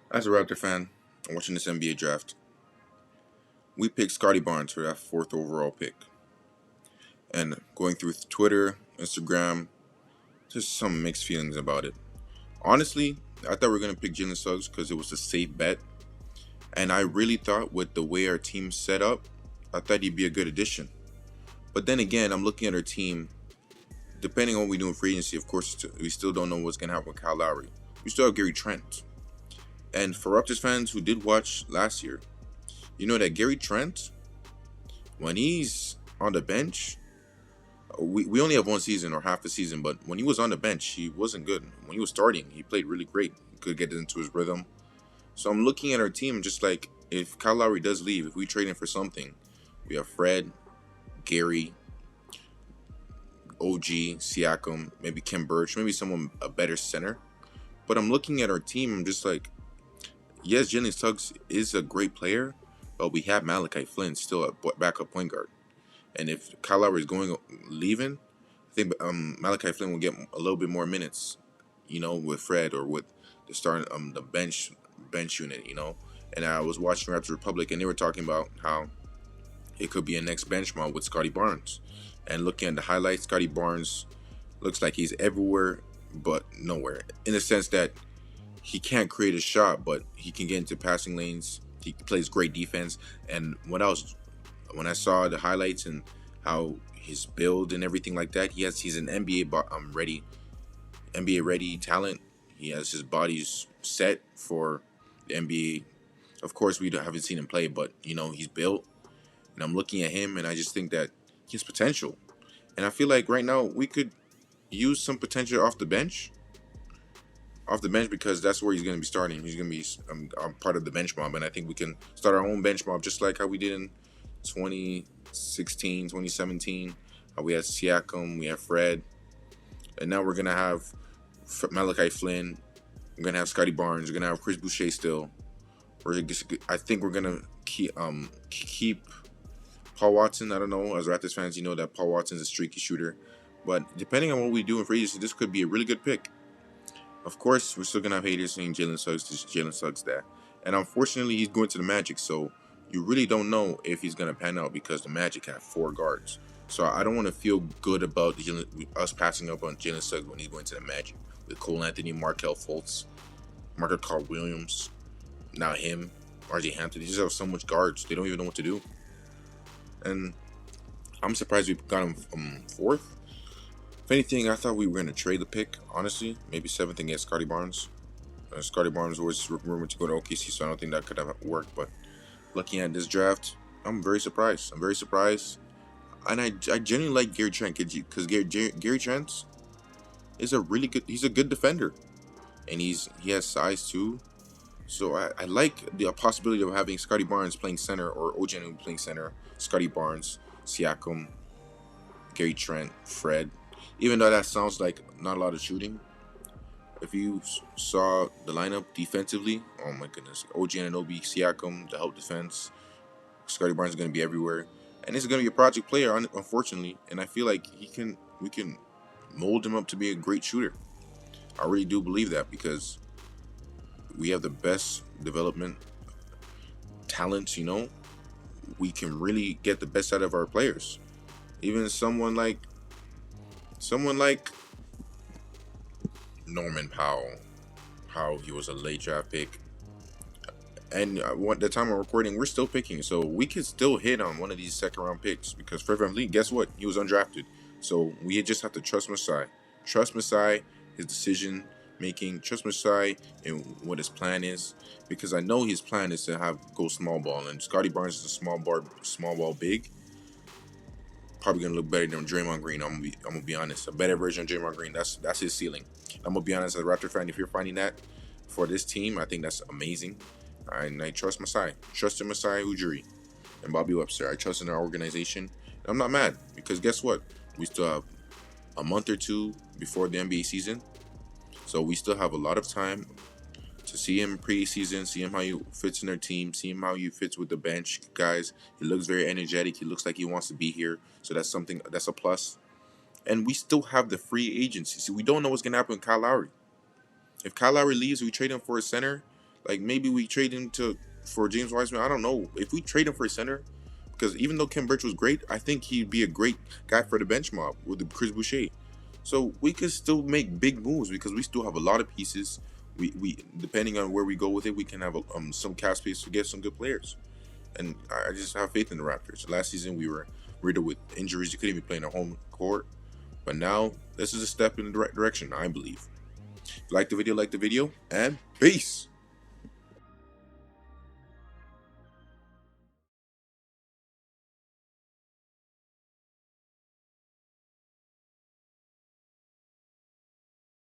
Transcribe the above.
As a Raptor fan, I'm watching this NBA draft. We picked Scottie Barnes for that fourth overall pick. And going through Twitter, Instagram, just some mixed feelings about it. Honestly, I thought we were going to pick Jalen Suggs because it was a safe bet. And I really thought with the way our team set up, I thought he'd be a good addition. But then again, I'm looking at our team. Depending on what we do in free agency, of course, we still don't know what's going to happen with Kyle Lowry. We still have Gary Trent. And for Raptors fans who did watch last year, you know that Gary Trent, when he's on the bench, we only have one season or half a season, but when he was on the bench, he wasn't good. When he was starting, he played really great. He could get into his rhythm. So I'm looking at our team just like if Kyle Lowry does leave, if we trade him for something, we have Fred, Gary, OG, Siakam, maybe Kim Birch, maybe someone a better center. But I'm looking at our team, I'm just like, yes, Jalen Suggs is a great player, but we have Malachi Flynn still at backup point guard. And if Kyle Lowry is leaving, I think Malachi Flynn will get a little bit more minutes, with Fred or with the start the bench unit, And I was watching Raptors Republic, and they were talking about how it could be a next bench mob with Scottie Barnes. And looking at the highlights, Scottie Barnes looks like he's everywhere but nowhere. In the sense that he can't create a shot, but he can get into passing lanes. He plays great defense. And when I saw the highlights and how his build and everything like that, he's an NBA ready talent. He has his body's set for the NBA. Of course, haven't seen him play, but he's built. And I'm looking at him, and I just think that he has potential. And I feel like right now we could use some potential off the bench because that's where he's going to be starting. He's going to be part of the bench mob, and I think we can start our own bench mob just like how we did in 2016, 2017. How we had Siakam, we had Fred, and now we're going to have Malachi Flynn. We're going to have Scottie Barnes. We're going to have Chris Boucher still. I think we're going to keep Paul Watson. I don't know. As Raptors fans, you know that Paul Watson's a streaky shooter. But depending on what we do in free agency, this could be a really good pick. Of course, we're still going to have haters saying Jalen Suggs that. And unfortunately, he's going to the Magic. So you really don't know if he's going to pan out because the Magic have 4 guards. So I don't want to feel good about us passing up on Jalen Suggs when he's going to the Magic. With Cole Anthony, Markelle Fultz, Markel Carl Williams, now him, RJ Hampton. They just have so much guards. They don't even know what to do. And I'm surprised we got him 4th. If anything, I thought we were going to trade the pick, honestly. Maybe 7th and get Scottie Barnes. Scottie Barnes was rumored to go to OKC, so I don't think that could have worked. But looking at this draft, I'm very surprised. And I genuinely like Gary Trent because Gary Trent is he's a good defender. And he has size too. So I like the possibility of having Scottie Barnes playing center or OG playing center, Scottie Barnes, Siakam, Gary Trent, Fred. Even though that sounds like not a lot of shooting, if you saw the lineup defensively, oh my goodness, OG Anunoby, Siakam, the help defense, Scottie Barnes is going to be everywhere, and he's going to be a project player, unfortunately. And I feel like we can mold him up to be a great shooter. I really do believe that because we have the best development talents. We can really get the best out of our players. Even someone like Norman Powell, how he was a late draft pick. And the time I'm recording, we're still picking. So we could still hit on one of these second round picks because Fred VanVleet, guess what? He was undrafted. So we just have to trust Masai. Trust Masai, his decision making. Trust Masai and what his plan is. Because I know his plan is to go small ball. And Scottie Barnes is a small ball big. Probably gonna look better than Draymond Green. I'm gonna be honest. A better version of Draymond Green. That's his ceiling. I'm gonna be honest as a Raptor fan. If you're finding that for this team, I think that's amazing. And I trust Masai. Trust in Masai Ujiri and Bobby Webster. I trust in our organization. And I'm not mad because guess what? We still have a month or 2 before the NBA season, so we still have a lot of time to see him preseason, see him how he fits in their team, see him how he fits with the bench guys. He looks very energetic. He looks like he wants to be here. So that's a plus. And we still have the free agency. So we don't know what's going to happen with Kyle Lowry. If Kyle Lowry leaves, we trade him for a center Like maybe we trade him for James Wiseman. I don't know if we trade him for a center, because even though Ken Birch was great, I think he'd be a great guy for the bench mob with the Chris Boucher. So we could still make big moves because we still have a lot of pieces. We depending on where we go with it, we can have some cap space to get some good players. And I just have faith in the Raptors. Last season we were riddled with injuries. You couldn't even play in a home court. But now this is a step in the right direction, I believe. If you like the video, and peace.